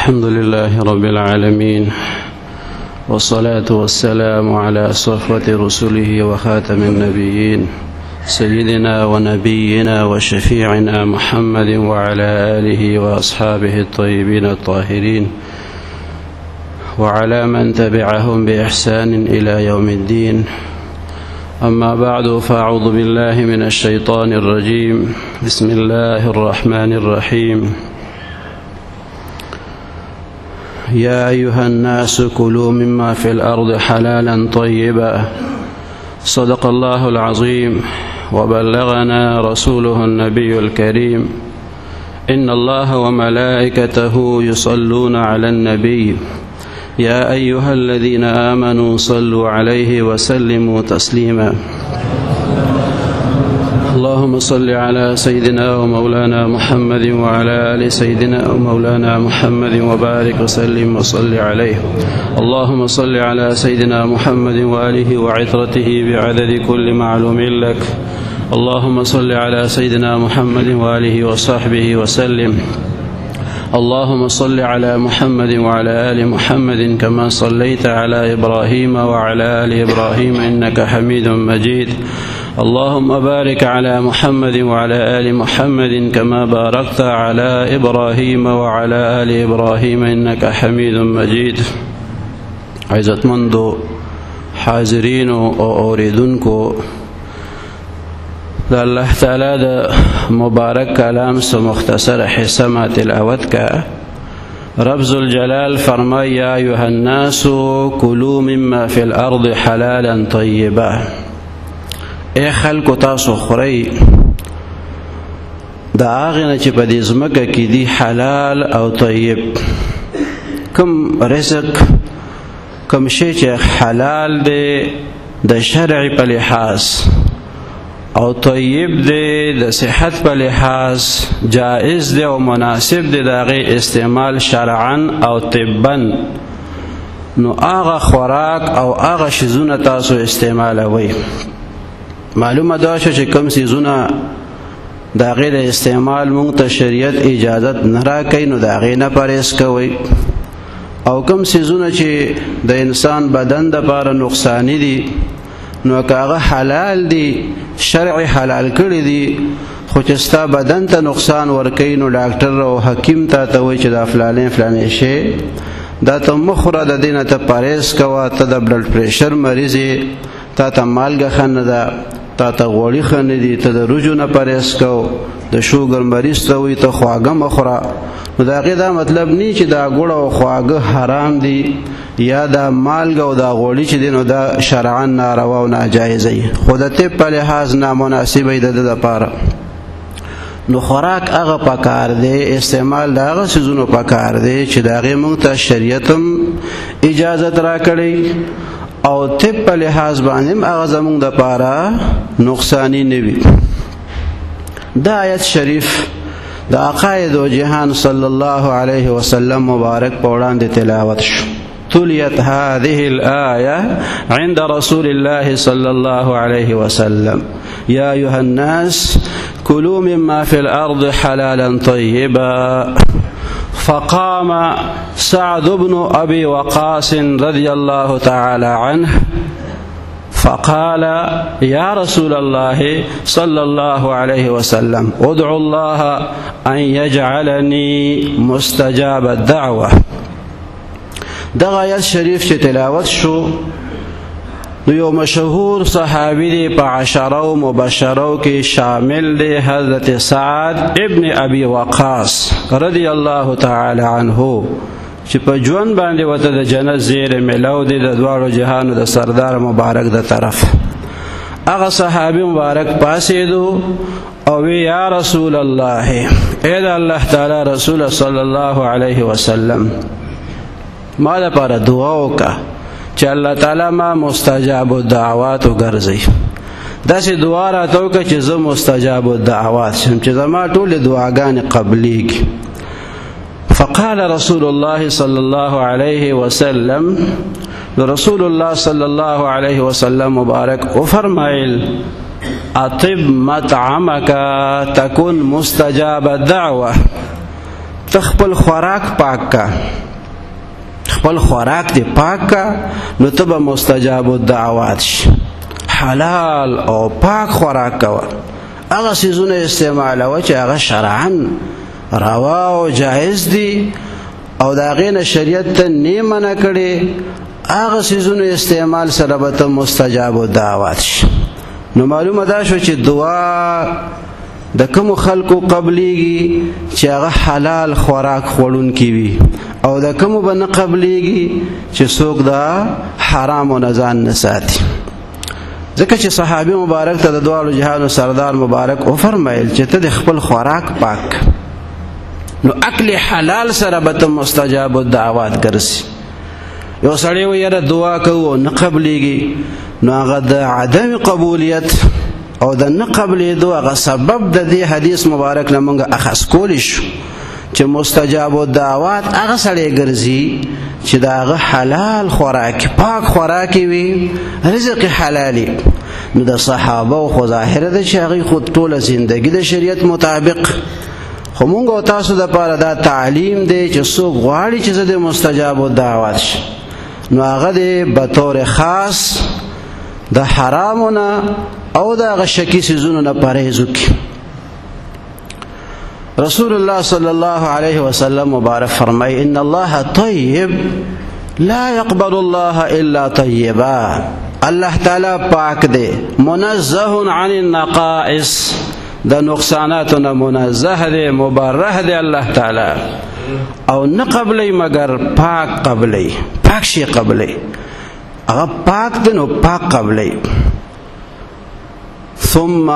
الحمد لله رب العالمين، والصلاة والسلام على صفوة رسله وخاتم النبيين سيدنا ونبينا وشفيعنا محمد وعلى آله وأصحابه الطيبين الطاهرين وعلى من تبعهم بإحسان إلى يوم الدين. أما بعد، فأعوذ بالله من الشيطان الرجيم. بسم الله الرحمن الرحيم. يا أيها الناس كلوا مما في الأرض حلالا طيبا. صدق الله العظيم وبلغنا رسوله النبي الكريم. إن الله وملائكته يصلون على النبي يا أيها الذين آمنوا صلوا عليه وسلموا تسليما. اللهم صل على سيدنا ومولانا محمد وعلى آل سيدنا ومولانا محمد وبارك وسلم وصل عليه. اللهم صل على سيدنا محمد وآله وعترته بعدد كل معلوم لك. اللهم صل على سيدنا محمد وآله وصحبه وسلم. اللهم صل على محمد وعلى آل محمد كما صليت على إبراهيم وعلى آل إبراهيم إنك حميد مجيد. اللهم بارك على محمد وعلى آل محمد كما باركت على إبراهيم وعلى آل إبراهيم إنك حميد مجيد. عزتمندو حاضرين وأوردنكو الله تعالی د مبارک کلام سے مختصر حصہ ما تلاوت کا. رب ذوالجلال فرمائی یا ایها الناس کلوا مما فی الارض حلالا طیبا. اے خلکو تاسو خورئ دا هغه نه چې په دې ځمکه کې دی حلال او طیب. کوم رزق کوم شی چې حلال دی د شرع په لحاظ او طیب دی د صحت په لحاظ جائز دی او مناسب دی د هغې استعمال شرعا او طبا، نو هغه خوراک او هغه شیزونه تاسو استعمالوئ. معلومه دا شو چې کوم سیزونه د هغې د استعمال مونږ ته شریعت اجازت نه راکوي، نو د هغې نه پرهیز کوئ. او کوم سیزونه چې د انسان بدن دپاره نقصاني دي، نو که هغه حلال دي، شرع حلال کړي دي، خو چې ستا بدن ته نقصان ورکوي، نو ډاکټر او حکیم ته وایي چې دا فلانې شی دا ته مه خوره، د دې نه ته پرهیز کوه. ته د بلډ پریشر مریض یې، تا ته مالګه ښه نه ده، تا ته غوړي ښه نه دي، ته د روجو نه پرهیز کو. د شوګر مریض ته وایي ته خواږه مه خوره. نو د هغې دا مطلب نه چې دا ګوړه او خواږه حرام دي یا دا مالګه او دا غوړي چې دی نو دا شرعا ناروا او ناجایز دی، خو د طب په لحاظ نامناسب دی د ده دپاره. نو خوراک هغه پکار دی، استعمال د هغه څیزونو پکار دی چې د هغې موږ ته شریعت هم اجازت راکړی او طب په لحاظ باندې هم هغه زموږ دپاره نقصاني نه وي. دا آیت شریف د عقاید و جهان صلی الله علیه وسلم مبارک په وړاندې تلاوت شو. تليت هذه الآية عند رسول الله صلى الله عليه وسلم يا أيها الناس كلوا مما في الأرض حلالا طيبا. فقام سعد بن أبي وقاص رضي الله تعالى عنه فقال يا رسول الله صلى الله عليه وسلم ادعو الله أن يجعلني مستجاب الدعوة. دغه آیت شریف چې تلاوت شو، نو یو مشهور صحابي دی په عشرو مبشرو کې شامل دی، حضرت سعد ابن ابي وقاص رضی الله تعالی عنه، چې په ژوند باندې ورته د جنت زیری ملو دی د دواړو جهانو د سردار مبارک د طرف. هغه صحابي مبارک پاسېدو او وی یا رسول الله، اے د الله تعالی رسول صلی الله علیه وسلم، ما لپاره دعا وکړه چې الله تعالی ما مستجاب الدعوات وګرځي. داسې دعا راته وکړه چې زه مستجاب الدعوات شم، چې زما ټولې دعاګانې قبلیږي. فقال رسول الله صلى الله عليه وسلم، رسول الله صلى الله عليه وسلم مبارک وفرمایل اطب مطعمك تكن مستجاب الدعوة. خپل خوراک پاک کا، خپل خوراک دې پاک کا، نو ته به مستجاب الدعوات شي. حلال او پاک خوراک کوه، هغه څیزونه استعمالوه چې هغه شرعاً روا او جایز دي او د هغې نه شریعت ته نه منع کړي، هغه څیزونه استعمال سره به ته مستجاب الدعوات شي. نو معلومه دا شو چې دعا د کومو خلکو قبلیږي چې هغه حلال خوراک خوړونکي وي، او د کومو به نه قبلیږي چې څوک د حرامو نه ځان نه ساتي. ځکه چې صحابي مبارک ته د دواړو جهانو سردار مبارک وفرمایل چې ته د خپل خوراک پاک، نو اکل حلال سره به ته مستجاب الدعوات ګرځي. یو سړی و یاره دعا کوو نه قبلیږي، نو هغه د عدم قبولیت او د نه قبلېدو هغه سبب د دې حدیث مبارک نه موږ اخذ کولی شو چې مستجاب الدعوات هغه سړی ګرځي چې د هغه حلال خوراک پاک خوراکي وي، رزق حلالي. نو د صحابه خو ظاهره ده چې هغوی خو ټوله زندګي د شریعت مطابق، خو مونږ او تاسو دپاره دا تعلیم دی چې څوک غواړي چې زه د مستجاب الدعوات شي، نو هغه دی به طور خاص د حرامو نه او د هغه شکي څیزونو نه پرهیز وکړي. رسول الله صلی الله علیه وسلم مبارک فرمای ان الله طیب لا يقبل الله الا طیبا. الله تعالی پاک دی، منزه عن النقائص، د نقصاناتو نه منزه دی، مبرح دی الله تعالی، او نه قبلی مگر پاک قبلی، پاک شي قبلی، هغه پاک دی نو پاک قبلی. ثم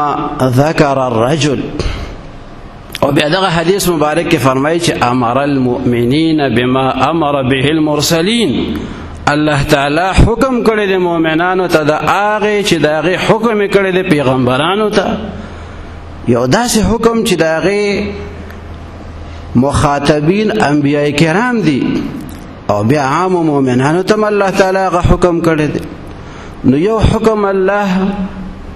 ذکر الرجل، او بیا دغه حدیث مبارک کې فرمایي چې امر المؤمنین بما امر به المرسلین، الله تعالی حکم کړی د مؤمنانو ته د هغې چې د هغې حکم یې کړی د پیغمبرانو ته، یو داسې حکم چې د هغې مخاطبین انبیاء کرام دي، او بیا عام مؤمنانو ته الله تعالی هغه حکم کړی دی. نو یو حکم الله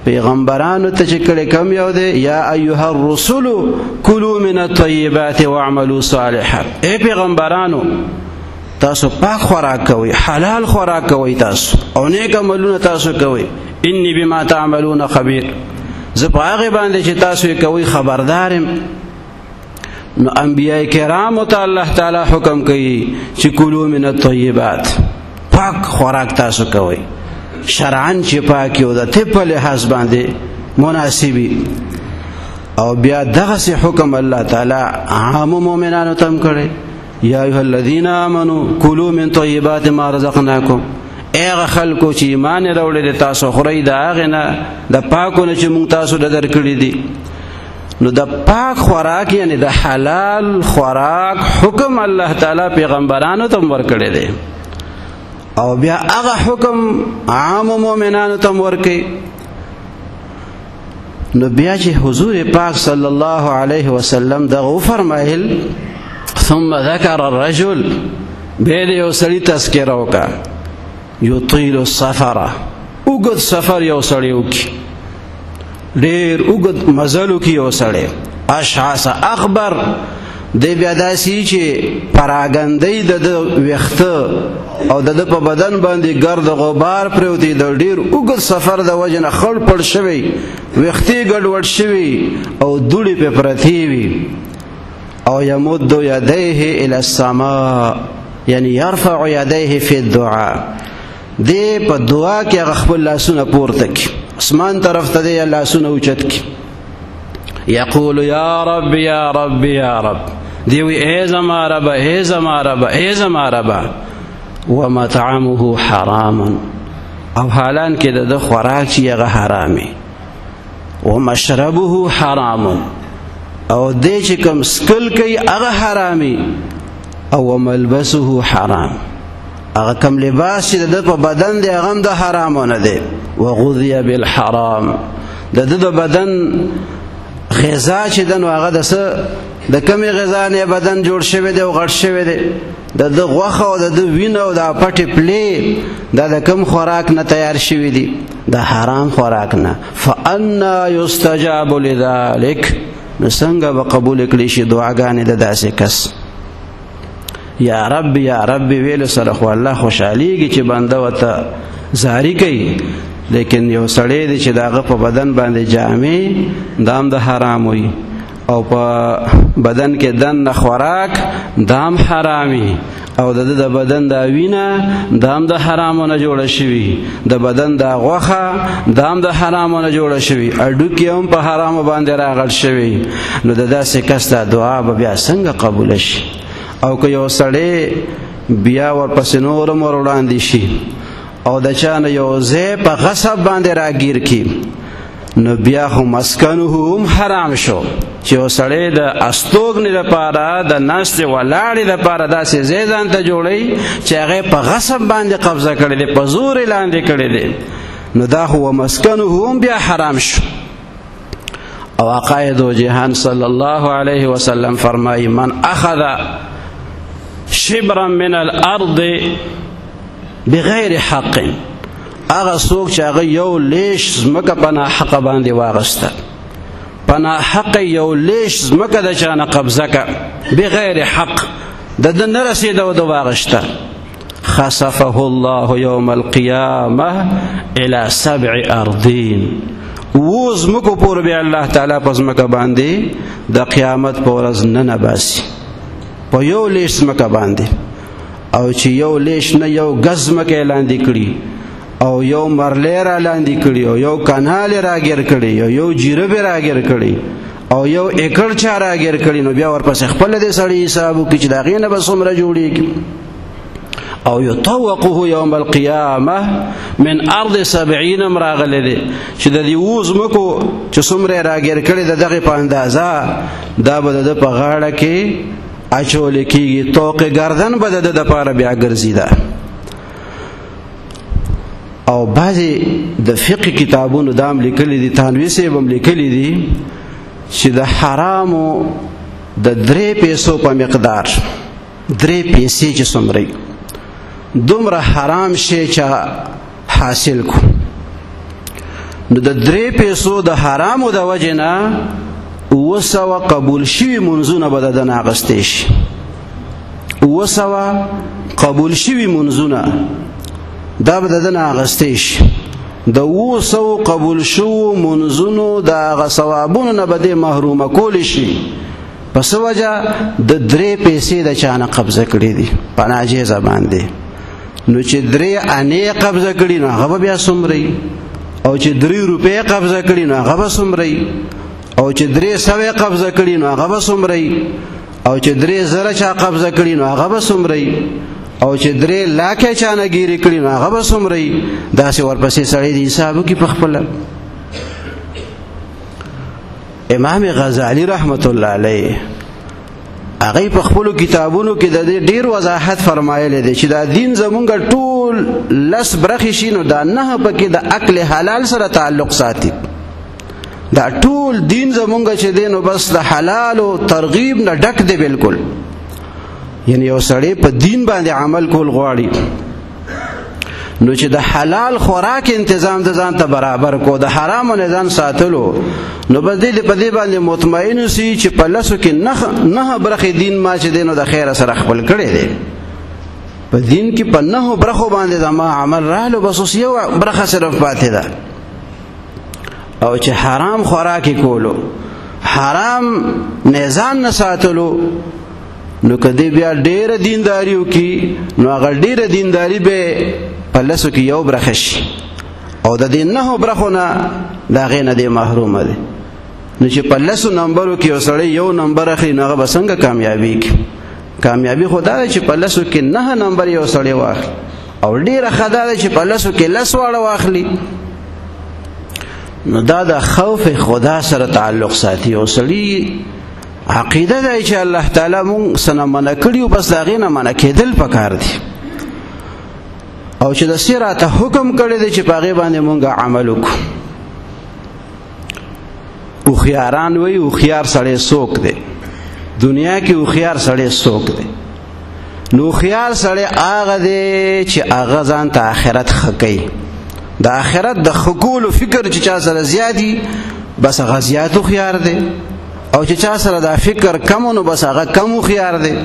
پیغمبرانو ته چې کړی کوم یو دی، یا ایها الرسل کلوا من الطیبات واعملوا صالحا. ای پیغمبرانو تاسو پاک خوراک کوئ، حلال خوراک کوئ تاسو، او نیک عملونه تاسو کوئ. انی بما تعملون خبیر، زه په هغې باندې چې تاسو یې کوئ خبردار یم. نو انبیاء کرامو ته الله تعالی حکم کوي چې کلوا من الطیبات، پاک خوراک تاسو کوئ، شرعاً چې پاک او د طب په لحاظ باندې مناسبي. او بیا دغسې حکم الله تعالی عام مؤمنانو ته هم کړی، یا ایها الذین آمنوا کلوا من طیبات ما رزقناکم. هغه خلکو چې ایمان یې راوړی دی تاسو خورئ د هغې نه، د پاکو نه چې موږ تاسو له درکړي دي. نو د پاک خوراک یعنی د حلال خوراک حکم الله تعالی پیغمبرانو ته ورکړی دی، او بیا هغه حکم عام مؤمنانو ته ورکړي. نو بیا چې حضور پاک صلی الله علیه وسلم دغه وفرمایل ثم ذکر الرجل، بیا د یو سړي تذکره وکړه، یطیل السفر، اوږد سفر یو سړی وکړي، ډېر اوږد مزل وکړي یو سړی، اشعث اخبر، دی بیا داسې چې پراګندۍ د ده ویښته او د ده په بدن باندې ګرد غبار پرېوتی، د ډېر اوږد سفر د وجې نه خړ پړ شوی، ویښتې ګډوډ شوي او دوړې پې پرتې وي. او یمد یدیه الی السماء، یعنی یرفع یدیه فی الدعاء، دی په دعا کې هغه خپل لاسونه پورته کړي، اسمان طرف ته دی لاسونه اوچت کړي، یقول یا رب یا رب یا رب، دی وی ای زما رب ای زما رب ای زما رب. ومطعمه حرام، او حالان کې د خوراک چې هغه حرامي، ومشربه حرام، او دی چې کوم سکل کوي هغه حرامي، او وملبسه حرام، هغه کوم لباس چې د په بدن دی هغه هم د حرامو نه دی. وغذي بالحرام، د د بدن غذا چې د نو هغه د کمی غذا نه بدن جوړ شوی دی او غټ شوی دی، د غوښه او د وینه او د پټې پلې دا د کم خوراک نه تیار شوی دی، د حرام خوراک نه. فانا یستجاب لذلک، نو څنګه به قبول کړي شي دعاګانې د داسې کس. یا رب یا رب ویل سره خو الله خوشحالیږي چې بنده ورته زاری کوي، لیکن یو سړی دی چې د هغه په بدن باندې جامې دام د حرام وي او په بدن کې دننه خوراک دام حرامي او د بدن دا وینه دام د حرامونه جوړه شوي، د بدن دا غوښه دام د حرامونه جوړه شوي، اډوکې هم په حرامو باندې راغل شوي. نو د داسې کس دا دعا به بیا څنګه قبوله شي؟ او که یو سړی بیا ورپسې نور هم ور وړاندې شي او د چا نه یو ځای په غصب باندې راګیر کړي، نو بیا خو مسکنه هم حرام شو چې یو سړی د استوګنې لپاره د ناستې ولاړې لپاره داسې ځای ځان ته جوړوي چې هغه په غصب باندې قبضه کړی دی، په زور یې لاندې کړی دی، نو دا خو مسکنه هم بیا حرام شو. او آقای دو جهان صلی الله علیه وسلم فرمایي من اخذ شبرا من الارض بغیر حق، هغه څوک چې هغه یو لیش ځمکه په ناحقه باندې واغسته، په ناحقه یو لیش ځمکه د چا نه قبضه کړه بغیر حق، د ده نه رسېده او د واغشته، خسفه الله یوم القیامه الى 7 ارضین، و ځمکو پورې بیا الله تعالی په ځمکه باندې د قیامت په ورځ نه باسي په یو لیش ځمکه باندې، او چې یو لیش نه یو ګز ځمکه لاندې کړي او یو مرلی را لاندې کړي او یو کنال راګیر کړي او یو جیرب راګیر کړي او یو ایکړ چا راګیر کړي، نو بیا ورپسې خپل دې سړی حساب وکړي چې د هغې نه به څومره جوړېږي. او یطوقه یوم القیامه من ارض 70 هم راغلی دی چې د دې اوو ځمکو چې څومره راګیر کړي د دغې په اندازه دا به د ده په غاړه کې اچولی کېږي، طوق گردن به د ده دپاره بیا ګرځېده. او بعضې د فقه کتابونو دا هم لیکلي دي، تانوي صاحب هم لیکلي دي چې د حرامو د 3 پیسو په مقدار، 3 پیسې چې څومره دومره حرام شی چې حاصل کو، نو د 3 پیسو د حرامو د وجې نه 200 قبول شوي منځونه به د ده نه اخیستی شي، 200 قبول شوي منځونه دا به د ده نه اخیستی شي، د 200 قبول شوو منځونو د هغه ثوابونو نه به دې محرومه کولی شي. په څه وجه؟ د 3 پیسې د چا نه قبضه کړي دي په ناجیزه باندې، نو چې 3 انې قبضه کړي نو هغه به بیا څومره، او چې 3 روپۍ قبضه کړي نو هغه به څومره، او چې 300 قبضه کړي نو هغه به څومره، او چې 3000 چا قبضه کړي نو هغه به څومره، او چې 3 لاکه چا نه ګیرې کړي نو هغه به څومره. داسې ورپسې سړی د حساب وکړي په خپله. امام غزالی رحمت الله علیه هغه په خپلو کتابونو کې د دې ډیر وضاحت فرمایلی دی چې دا دین زمونږ ټول 10 برخې شي، نو دا 9 پکې د اکل حلال سره تعلق ساتي. دا ټول دین زمونږ چې دی نو بس د حلال او ترغیب نه ډک دی بالکل. یعنی یو سړی په دین باندې عمل کول غواړي نو چې د حلال خوراک انتظام د ځان ته برابر کو، د حرامو نه ځان ساتلو، نو بس دې په دې باندې مطمئن اوسي چې په 10 کې 9 برخې دین ما چې دی نو د خیره سره خپل کړی دی. په دین کې په 9 برخو باندې زما عمل رالو، بس اوس یو برخه صرف پاتې ده. او چې حرام خوراک کولو، حرام نه ځان نه ساتلو، نو کدی بیا ډیره دینداری وکي نو هغه ډیره دینداری به په 10 کې یو برخه شي، او د دې 9 برخو نه د هغې نه دی محرومه دی. نو چې په 10 نمبرو کې یو سړی یو نمبر اخلي نو هغه به څنګه کامیابیږي؟ کامیابي خو دا ده چې په 10 کې 9 نمبر یو سړی واخلي، او ډیره ښه دا ده چې په 10 کې 10 واړه واخلي. نو دا د خوف خدا سره تعلق ساتي. او سړی عقیده دی چې الله تعالی مونږ سره منع کړي، بس د هغې نه منع کېدل پکار دي، او چې د څه راته حکم کړی دی چې په هغې باندې مونږ عمل وکړو. هوښیاران وایي هوښیار سړی څوک دی؟ دنیا کې هوښیار سړی څوک دی؟ نو هوښیار سړی هغه دی چې هغه ځان ته آخرت ښه کوي. د آخرت د ښه کولو فکر چې چا سره زیات وي بس هغه زیات هوښیار دی، او چې چا سره دا فکر کم نو بس هغه کم هوښیار دی.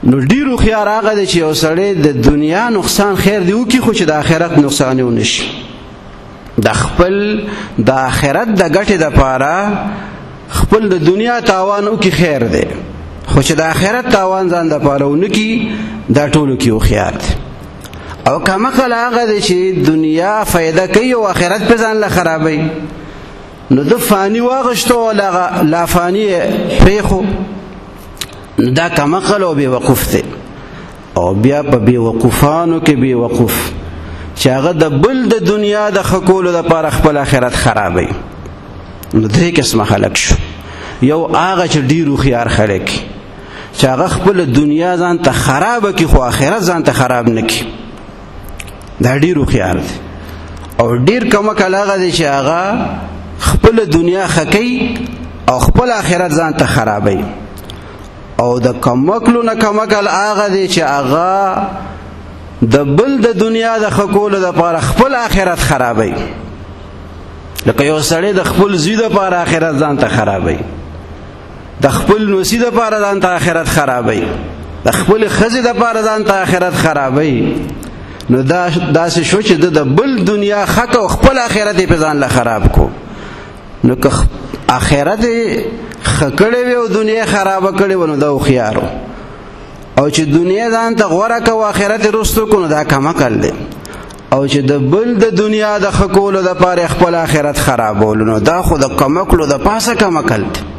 نو ډیرو خيار هغه دی چې یو سړی د دنیا نقصان خیر دی وکي خو چې د آخرت نقصان یې ونشي د خپل د آخرت د ګټې دپاره خپل د دنیا تاوان وکي خیر دی خو چې د آخرت تاوان ځان دپاره ونکي دا ټولو کې یو خيار دی او کمقل هغه دی چې دنیا فایده کوي او آخرت په ځان له خرابوي نو د فانی واغشتو لا فانی پریخو دا کمقل او بیوقوف دی او بیا په بیوقوفانو کې بیوقوف چې هغه د بل د دنیا د خکولو دپاره خپل آخرت خرابوي نو درې قسمه خلک شو یو هغه چې ډیرو خيار خلک چې هغه خپل دنیا ځان ته خرابه کړي خو آخرت ځان ته خراب نه کړي دا ډیرو خيار دی او ډیر کمقل هغه دی چې هغه خپل دنیا خکې او خپل آخرت ځان ته خرابوي او د کمقلو نه کمقل هغه دی چې هغه د بل د دنیا د خکولو دپاره خپل آخرت خرابوي لکه یو سړی د خپل زوی دپاره آخرت ځان ته خرابوي د خپل نوسي دپاره ځان ته آخرت خرابوي د خپل ښځې دپاره ځان ته آخرت خرابوي نو داسې شو چې د بل دنیا حق او خپل آخرت یې په ځان له خراب کو نو که آخرت ښه کړې وي او دنیا خرابه کړې وه نو دا هوښیار او چې دنیا ځان ته غوره که او آخرت یې رستو کو نو دا کمقل دی او چې د بل د دنیا د ښه کولو دپاره خپل آخرت خرابولو نو دا خو د کمقلو د پاسه کمقل دی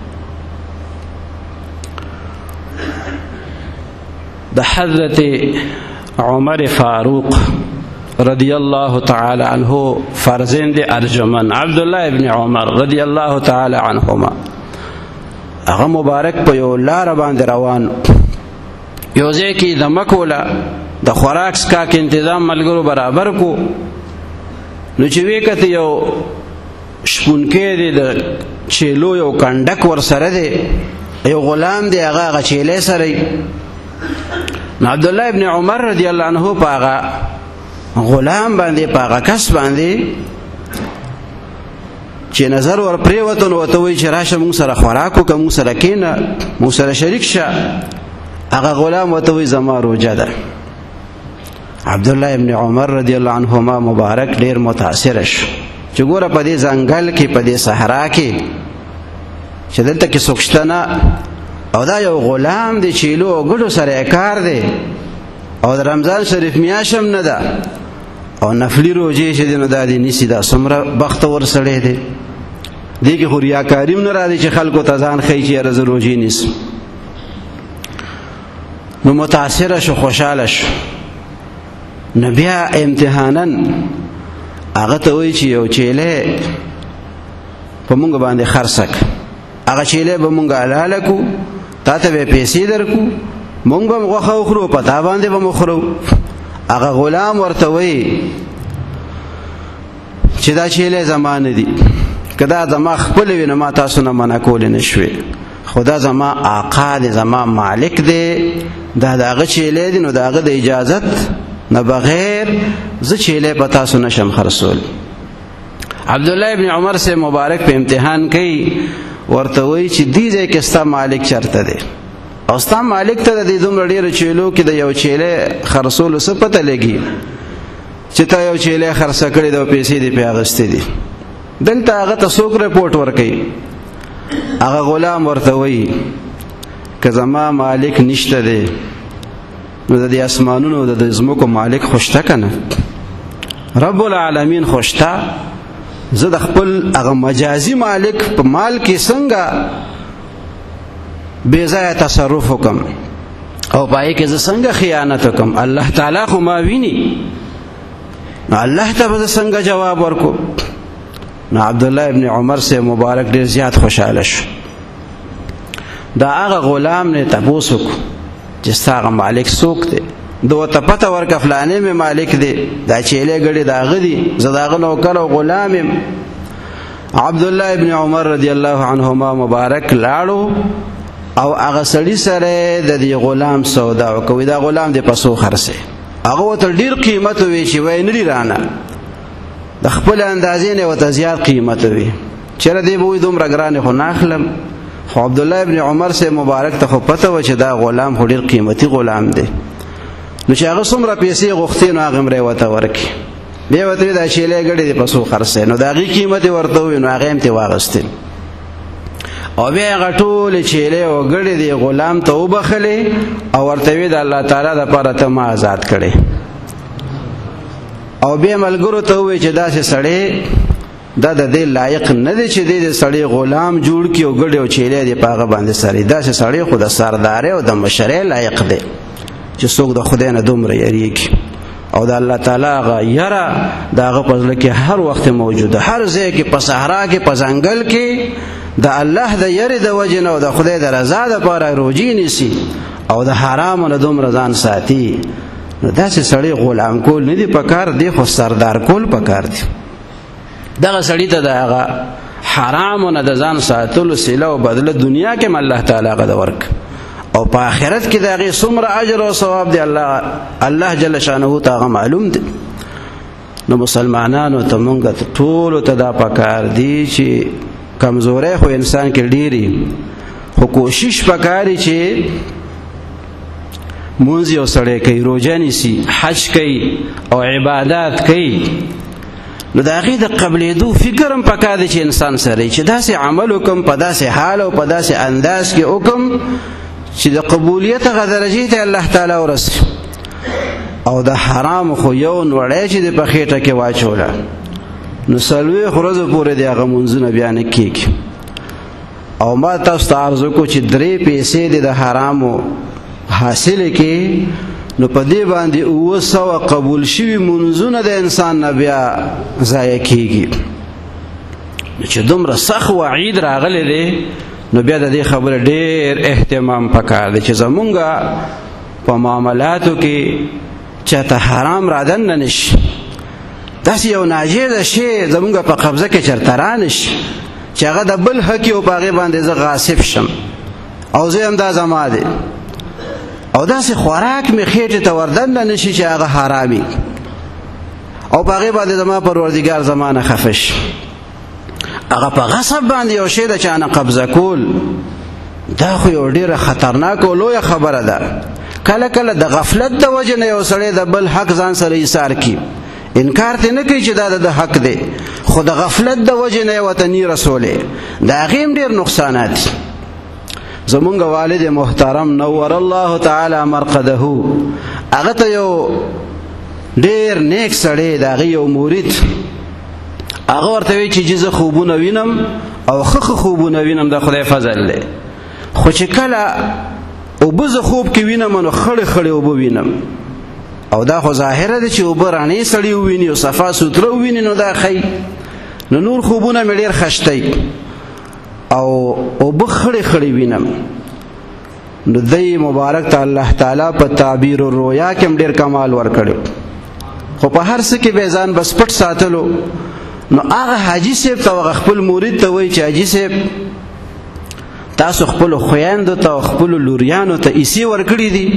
د حضرت عمر فاروق رضی الله تعالی عنه فرزند ارجمن عبدالله ابن عمر رضی الله تعالی عنهما هغه مبارک په یو لار باندې روان یو ځای کې د مکوله د خوراک څښاک انتظام ملګرو برابر کو نو چې وی کته یو شپونکی دی د چیلو یو کنډک ورسره دی یو غلام دی هغه چیلې سره نو عبدالله ابن عمر رضی الله عنه په هغه غلام باندې په هغه کس باندې چې نظر ور پریوتو نو ورته وایي چې راشه موږ سره خوراک وکړه موږ سره کښېنه موږ سره شریک شه هغه غلام ورته وایي زما روژه ده عبدالله ابن عمر رضی الله عنهما مبارک ډیر متاثره شو چې ګوره په دې ځنګل کې په دې صحرا کې چې دلته کې څوک شته نه او دا یو غلام دی چیلو او ګډو سره کار دی او د رمضان شریف میاشت هم نه ده او نفلی روژې چې دی نو دا دې نیسي دا څومره بختور سړی دی دې کې خو ریاکاري هم نه راځي چې خلکو ته ځان ښیي چې یاره زه روژې نیسم نو متاثره شو خوشحاله شو نو بیا امتحانا هغه ته وایي چې یو چیلی په مونږ باندې خرڅ کړه هغه چیلی به مونږ حلاله کړو تا ته به پیسې درکو مونږ به غوښه وخورو په تا باندې به وخورو هغه غلام ورته وایي چې دا چیلی زما نه دي که دا زما خپل وي نو ما تاسو نه منع کولی نه شوې خو دا زما آقا دی زما مالک دی دا د هغه چیلی دی نو د هغه د اجازت نه بغیر زه چیلی په تاسو نشم خرڅول عبدالله ابن عمر سے مبارک په امتحان کوي ورته وایي چې دې ځای کې ستا مالک چرته دی او ستا مالک ته د دې دومره ډېرو چیلو کې د یو چیلی خرڅولو څه پته لګي چې تا یو چیلی خرڅه کړې ده او پیسې دې پرې اخیستې دي دلته هغه ته څوک رپورټ ورکوي هغه غلام ورته وایي که زما مالک نشته دی نو د دې اسمانونو او د ځمکو مالک خو شته که نه رب العالمین خو شته زه د خپل هغه مجازي مالک په مال کې څنګه بې ځایه تصرف وکم او پای کې زه څنګه خیانت وکم الله تعالی خو ما ویني نو الله ته به زه څنګه جواب ورکو نو عبدالله ابن عمر سے مبارک ډیر زیات خوشحاله شو دا هغه غلام نه تپوس وکړو چې ستا هغه مالک څوک دی ده ورته پته ورکړه فلانی مې مالک دی دا چیلی ګړې د هغه دي زه د هغه نوکر او غلام یم عبدالله ابن عمر رضی الله عنهما مبارک لاړو او هغه سړي سره د دې غلام سودا وکړه دا غلام دې په څو خرڅې هغه ورته ډېر قیمت ووایي چې وایي نه دي رانه د خپل اندازې نه ورته زیات قیمت ووایي چېرې دی به وایي دومره ګرانې خو نه اخلم خو عبد الله ابن عمر سے مبارک ته پته و چې دا غلام خو ډیر قیمتي غلام دی. نو چې هغه څومره پیسې غوښتي نو هغه مری وته ورکي. بیا وته دا شیلې غړي د پسو خرڅه نو دا غي قیمت ورته وي نو هغه هم ته واغستل. او بیا هغه ټول شیلې او غړي دی غلام ته وبخلې او ورته وی د الله تعالی د پاره ته ما آزاد کړي. او بیا ملګرو ته وی چې دا څه سړی دا د دې لایق نه دی چې دې سړی غلام جوړ کی او غړي او چیلې دی پاغه باندې سړی دا څه سړی خو د سردار او د مشرۍ لایق دی چې څوک د خدای نه دومره یریږي او د الله تعالی غا یره داغه پزله کې هر وخت موجوده، هر ځای کې په صحرا کې په ځنګل کې د الله د یری د وجنه او د خدای د رضا لپاره روجي نیسي او د حرام نه دومره ځان ساتي. نو داسې سړی غلام کول نه دی پکار دی، خو سردار کول پکار دی. دغه سړی ته دغه حرام نه د ځان ساتلو سیله او بدله دنیا کې الله تعالی غد ورک او په آخرت کې دغه څومره اجر او ثواب دی الله جل شانه تعالی معلوم دی. نو مسلمانانو ته مونږ ټول ته دا پکار دی چې کمزورې خو انسان کې ډیری، خو کوشش پکاري چې مونږ یو سړی کوي، روزه نیسي، حج کوي او عبادت کوي. نو دا غي د قبلېدو فکر هم پکار دی چې انسان سره چې داسې عمل وکم، په داسې حال او په داسې انداز کې وکم چې د قبولیت غ درجې ته الله تعالی ورسي. او د حرام خو یو نوړی چې د په خېټه کې واچوله نو څلوېښت ورځو پورې د هغه مونځونه بیا نه کېږي. او ما تاسو ته عرض وکړو چې 3 پیسې د حرامو حاصل کې نو په دې باندې 900 قبول شوي منځونه د انسان نه بیا ضایع کیږي. چې دومره سخت وعید راغلی دی نو بیا د دې خبره ډېر اهتمام پکار دی چې زمونږ په معاملاتو کې چاته حرام را دننه نشي، داسې یو ناجیزه شی زمونږ په قبضه کې چرته رانشي چې هغه د بل حق او په هغې باندې زه غاصب شم او زه هم دا زما دی او داسې خوراک مې خېټې ته وردننه نشي چې هغه حرامي او په هغې باندې زما پروردګار زما نه خفه شي. هغه په غصب باندې یو شی د چا نه قبضه کول دا خو یو ډېره خطرناک او لویه خبره ده. کله کله د غفلت د وجې نه یو سړی د بل حق ځان سره ایثار کړي، انکار ته نه کوي چې دا د حق دی، خو د غفلت د وجې نه یې ورته نی رسولی، د هغې هم ډېر نقصانات. زمونږ والد محترم نور الله تعالی مرقده هغه ته یو ډېر نیک سړی د هغې یو مرید هغه ورته وی چې زه خوبونه وینم او ښه خوبونه وینم د خدای فضل دی، خو چې کله اوبه زه خوب کې وینم نو خړې خړې اوبه وینم او دا خو ظاهره ده چې اوبه رڼې سړي وویني او صفا سوتره وویني نو دا ښایي. نو نور خوبونه مې ډېر خشتی او اوبه خړې خړې وینم. نو دی مبارک ته الله تعالی په تعبیر الرؤیا کې هم ډېر کمال ورکړی، خو په هر څه کې به ځان بس پټ ساتلو. نو هغه حاجي صاحب ته هغه خپل مرید ته وایي چې حاجي صاحب تاسو خپلو خویندو ته او خپلو لوریانو ته ایسې ورکړي دي؟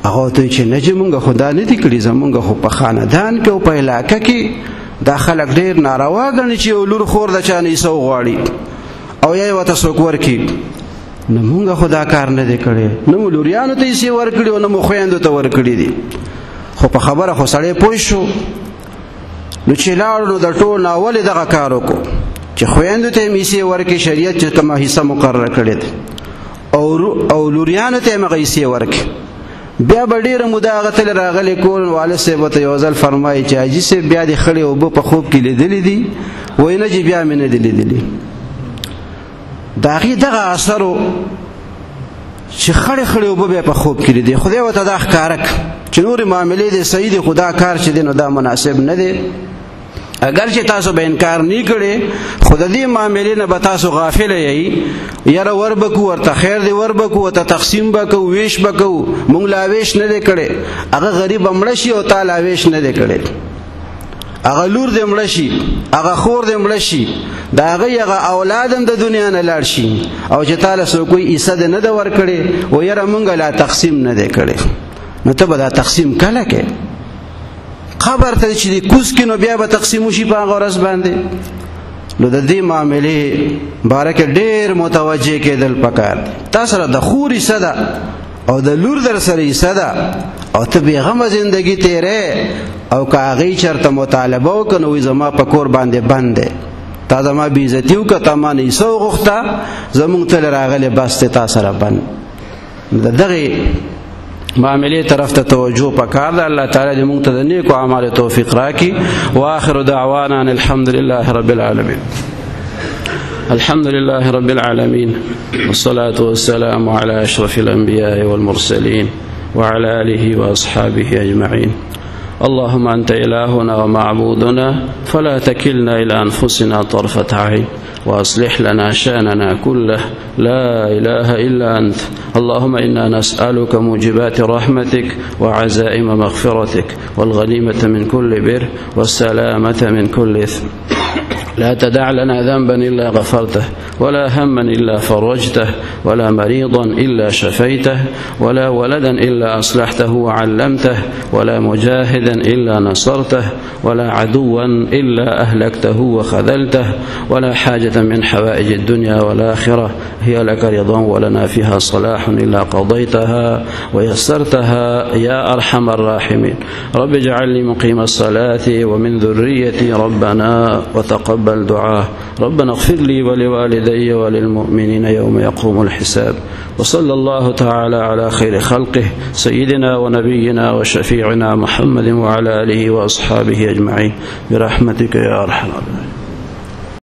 هغه ته چې نه چې مونږ خو دا نه دي کړي، زمونږ خو په خاندان کې او په علاقه کې دا خلک ډېر ناروا ګڼي چې یو لور خور د چا نه ایسه وغواړي او یا یې ورته څوک ورکړي. نه مونږ خو دا کار نه دی کړی، نه مو لوریانو ته ایسې ورکړي او نه مو خویندو ته ورکړي دي. خو په خبره خو سړی پوه شو. نو چې لاړو نو د ټول نه ولې دغه کار وکړو چې خویندو ته یې ایسې ورکړي، شریعت چې کومه حصه مقرره کړې ده او لوریانو ته یې هغه ایسې ورکړي. بیا به ډېره موده هغه تل راغلی کول. والد صاحب ورته یو ځل فرمایي چې حاجي صاحب بیا دې خړې اوبه په خوب کې لیدلې دي؟ وایي نه چې بیا مې نه دي لیدلې. د هغې دغه اثر و چې خړې خړې اوبه بیا په خوب کې لیدې. خدای ورته دا ښکاره کړه چې نورې معاملې دې صحیح دي، خو دا کار چې دی نو دا مناسب نه دی. اگر چې تاسو به انکار نه کړي خو د دې معاملې نه به تاسو غافله یې، یاره ور به کوو، ورته خیر دی ور به کوو، ورته تقسیم به کوو، ویش به کوو. مونږ لا ویش نه دی کړی، هغه غریب مړه شي او تا لا ویش نه دی کړی، هغه لور دې مړه شي، هغه خور دې مړه شي، د هغه اولاد هم د دنیا نه لاړ شي او چې تا له څوک وایي حصه دې نه ده ورکړې و یاره مونږ لا تقسیم نه دی کړی. نو ته به دا تقسیم کله کې؟ قبر ته چې کوز کې نو بیا به تقسیم وشي په هغه ورځ باندې. نو د دې معاملې باره کې ډېر متوجه کېدل پکار دي. تا سره د خور حصه ده او د لور در سره حصه ده او ته بېغمه زندګي تېرې او که هغې چېرته مطالبه وکړه نو وایي زما په کور باندې بند دی، تا زما بېعزتي وکړه، تا ما نه حصه وغوښته، زمونږ تلې راغلی بس دی تا سره بند. د دغې معاملې طرف ته توجه پکار ده. الله تعالی دې موږ ته د نیکو اعمالو توفیق راکړي. واخر دعوانا ان الحمد لله رب العالمين. الحمد لله رب العالمين والصلاة والسلام على أشرف الأنبياء والمرسلين وعلى آله وأصحابه أجمعين. اللهم أنت إلهنا ومعبودنا فلا تكلنا إلى أنفسنا طرفة عين وأصلح لنا شأننا كله، لا إله إلا أنت. اللهم إنا نسألك موجبات رحمتك وعزائم مغفرتك والغنيمة من كل بر والسلامة من كل إثم. لا تدع لنا ذنبا إلا غفرته ولا هما إلا فرجته ولا مريضا إلا شفيته ولا ولدا إلا أصلحته وعلمته ولا مجاهدا إلا نصرته ولا عدوا إلا أهلكته وخذلته ولا حاجة من حوائج الدنيا والآخرة هي لك رضا ولنا فيها صلاح إلا قضيتها ويسرتها يا أرحم الراحمين. رب اجعلني مقيم الصلاة ومن ذريتي ربنا وتقبل دعاء. ربنا اغفر لي ولوالدي وللمؤمنين يوم يقوم الحساب. وصلى الله تعالى على خير خلقه سيدنا ونبينا وشفيعنا محمد وعلى آله وأصحابه أجمعين برحمتك يا أرحم الراحمين.